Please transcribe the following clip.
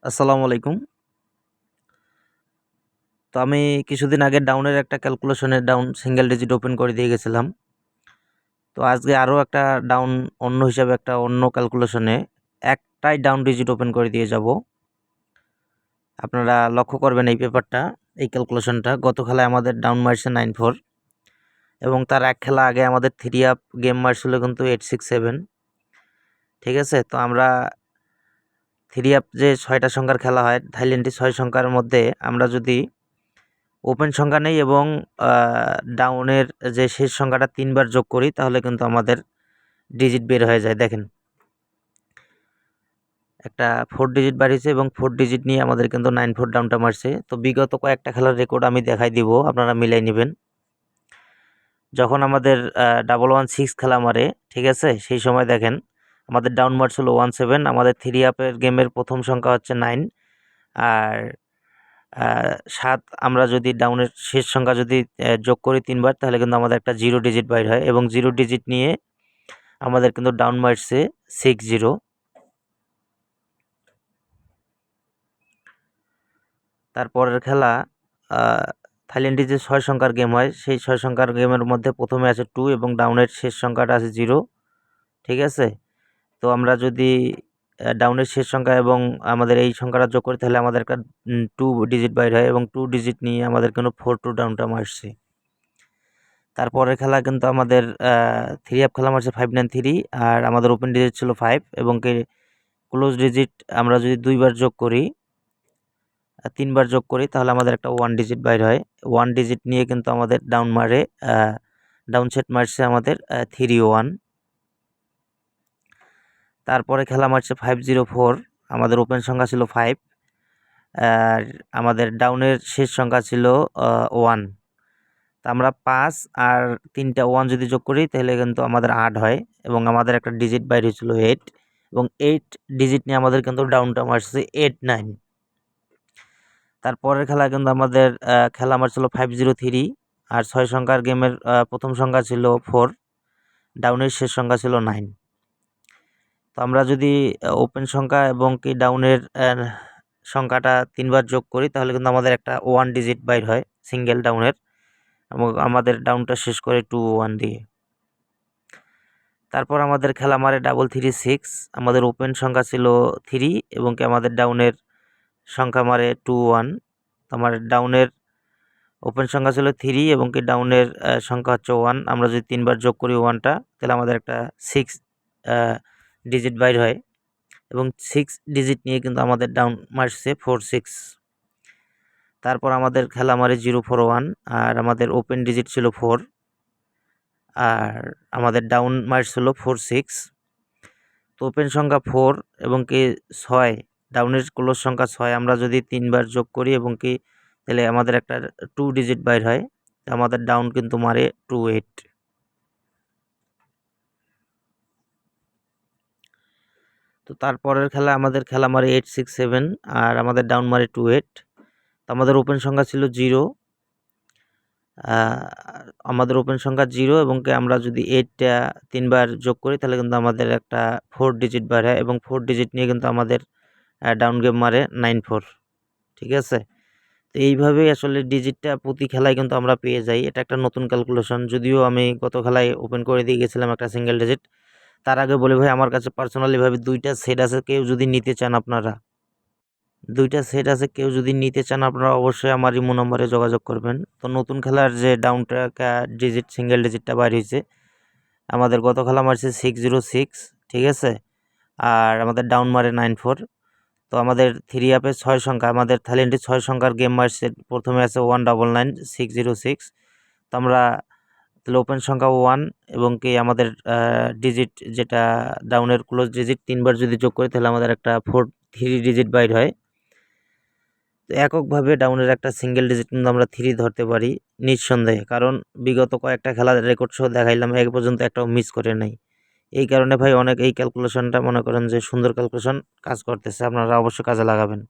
আসসালামু আলাইকুম। তো আমি কিছুদিন আগে ডাউনের একটা ক্যালকুলেশনের ডাউন সিঙ্গেল ডিজিট ওপেন করে দিয়ে গেছিলাম। তো আজকে আরও একটা ডাউন অন্য হিসাবে একটা অন্য ক্যালকুলেশনে একটাই ডাউন ডিজিট ওপেন করে দিয়ে যাব। আপনারা লক্ষ্য করবেন এই পেপারটা, এই ক্যালকুলেশনটা গত খেলায় আমাদের ডাউন মারছে 9-4 এবং তার এক খেলা আগে আমাদের 3 আপ গেম মারছিল কিন্তু 8-6-7। ঠিক আছে, তো আমরা 3 আপ যে 6টা সংখ্যার খেলা হয়, থাইল্যান্ডে 6 সংখ্যার মধ্যে আমরা যদি ওপেন সংখ্যা নেই এবং ডাউনের যে শেষ সংখ্যাটা 3 বার যোগ করি তাহলে কিন্তু আমাদের ডিজিট বের হয়ে যায়। দেখেন, একটা 4 ডিজিট বাড়িয়েছে এবং 4 ডিজিট নিয়ে আমাদের কিন্তু 9-4 ডাউনটা মারছে। তো বিগত কয়েকটা খেলার রেকর্ড আমি দেখাই দিব, আপনারা মিলাই নেবেন। যখন আমাদের 116 খেলা মারে, ঠিক আছে, সেই সময় দেখেন আমাদের ডাউন মারছিল 17। আমাদের 3 আপের গেমের প্রথম সংখ্যা হচ্ছে 9 আর 7 আমরা যদি ডাউনের শেষ সংখ্যা যদি যোগ করি 3 বার তাহলে কিন্তু আমাদের একটা 0 ডিজিট বাইর হয় এবং 0 ডিজিট নিয়ে আমাদের কিন্তু ডাউন মারছে 6-0। তারপরের খেলা থাইল্যান্ডে যে 6 সংখ্যার গেম হয়, সেই 6 সংখ্যার গেমের মধ্যে প্রথমে আছে 2 এবং ডাউনের শেষ সংখ্যাটা আছে 0। ঠিক আছে, তো আমরা যদি ডাউনের শেষ সংখ্যা এবং আমাদের এই সংখ্যাটা যোগ করি তাহলে আমাদের একটা 2 ডিজিট বাইর হয় এবং 2 ডিজিট নিয়ে আমাদের কিন্তু 4-2 ডাউনটা মারছে। তারপরের খেলা কিন্তু আমাদের 3 আপ খেলা মারছে 5-9-3 আর আমাদের ওপেন ডিজিট ছিল 5 এবং ক্লোজ ডিজিট আমরা যদি 2 বার যোগ করি 3 বার যোগ করি তাহলে আমাদের একটা 1 ডিজিট বাইর হয়। 1 ডিজিট নিয়ে কিন্তু আমাদের ডাউন মারে, ডাউন সেট মারছে আমাদের 3-1। তারপরে খেলা মারছে 5-0-4, আমাদের ওপেন সংখ্যা ছিল 5 আর আমাদের ডাউনের শেষ সংখ্যা ছিল 1। তো আমরা 5 আর 3টা 1 যদি যোগ করি তাহলে কিন্তু আমাদের 8 হয় এবং আমাদের একটা ডিজিট বাইর হয়েছিল 8 এবং 8 ডিজিট নিয়ে আমাদের কিন্তু ডাউনটা মারছে 8-9। তারপরের খেলা কিন্তু আমাদের খেলা মারছিল 5-0-3 আর 6 সংখ্যার গেমের প্রথম সংখ্যা ছিল 4, ডাউনের শেষ সংখ্যা ছিল 9। তো আমরা যদি ওপেন সংখ্যা এবং কি ডাউনের সংখ্যাটা 3 বার যোগ করি তাহলে কিন্তু আমাদের একটা 1 ডিজিট বাইর হয় সিঙ্গেল ডাউনের এবং আমাদের ডাউনটা শেষ করে 2-1 দিয়ে। তারপর আমাদের খেলা মারে 3-3-6, আমাদের ওপেন সংখ্যা ছিল 3 এবং কি আমাদের ডাউনের সংখ্যা মারে 2-1। আমার ডাউনের ওপেন সংখ্যা ছিল 3 এবং কি ডাউনের সংখ্যা হচ্ছে 1। আমরা যদি 3 বার যোগ করি 1টা তাহলে আমাদের একটা 6 ডিজিট বাইর হয় এবং 6 ডিজিট নিয়ে কিন্তু আমাদের ডাউন মারছে 4-6। তারপর আমাদের খেলা মারে 0-4-1 আর আমাদের ওপেন ডিজিট ছিল 4 আর আমাদের ডাউন মারছিল 4-6। তো ওপেন সংখ্যা 4 এবং কি 6, ডাউনের ক্লোজ সংখ্যা 6 আমরা যদি 3 বার যোগ করি এবং কি তাহলে আমাদের একটা 2 ডিজিট বাইর হয়। আমাদের ডাউন কিন্তু মারে 2-8। তো তারপরের খেলা আমাদের খেলা মারে 8-6-7 আর আমাদের ডাউন মারে 2-8। তো আমাদের ওপেন সংখ্যা ছিল 0, আমাদের ওপেন সংখ্যা 0 এবং কি আমরা যদি 8টা 3 বার যোগ করি তাহলে কিন্তু আমাদের একটা 4 ডিজিট বাইর হয় এবং 4 ডিজিট নিয়ে কিন্তু আমাদের ডাউন গেম মারে 9-4। ঠিক আছে, তো এইভাবেই আসলে ডিজিটটা প্রতি খেলায় কিন্তু আমরা পেয়ে যাই। এটা একটা নতুন ক্যালকুলেশন, যদিও আমি গত খেলায় ওপেন করে দিয়ে গেছিলাম একটা সিঙ্গেল ডিজিট। তার আগে বলি ভাই, আমার কাছে পার্সোনালিভাবে 2টা সেট আছে, কেউ যদি নিতে চান আপনারা 2টা সেট আছে, কেউ যদি নিতে চান আপনারা অবশ্যই আমার ইমো নম্বরে যোগাযোগ করবেন। তো নতুন খেলার যে ডাউনটা ডিজিট সিঙ্গেল ডিজিটটা বাইর হয়েছে, আমাদের গত খেলা মারছে 6-0-6, ঠিক আছে, আর আমাদের ডাউন মারে 9-4। তো আমাদের 3 আপে 6 সংখ্যা, আমাদের থাইল্যান্ডে 6 সংখ্যার গেম মারছে, প্রথমে আছে 199-606। তো আমরা তাহলে ওপেন সংখ্যা 1 এবং কি আমাদের ডিজিট যেটা ডাউনের ক্লোজ ডিজিট 3 বার যদি যোগ করি তাহলে আমাদের একটা 3 ডিজিট বাইর হয়। তো এককভাবে ডাউনের একটা সিঙ্গেল ডিজিট কিন্তু আমরা 3 ধরতে পারি নিঃসন্দেহে, কারণ বিগত কয়েকটা খেলার রেকর্ড সহ দেখাইলাম, এক পর্যন্ত একটাও মিস করে নাই। এই কারণে ভাই অনেক এই ক্যালকুলেশনটা মনে করেন যে সুন্দর ক্যালকুলেশন কাজ করতেছে, আপনারা অবশ্যই কাজে লাগাবেন।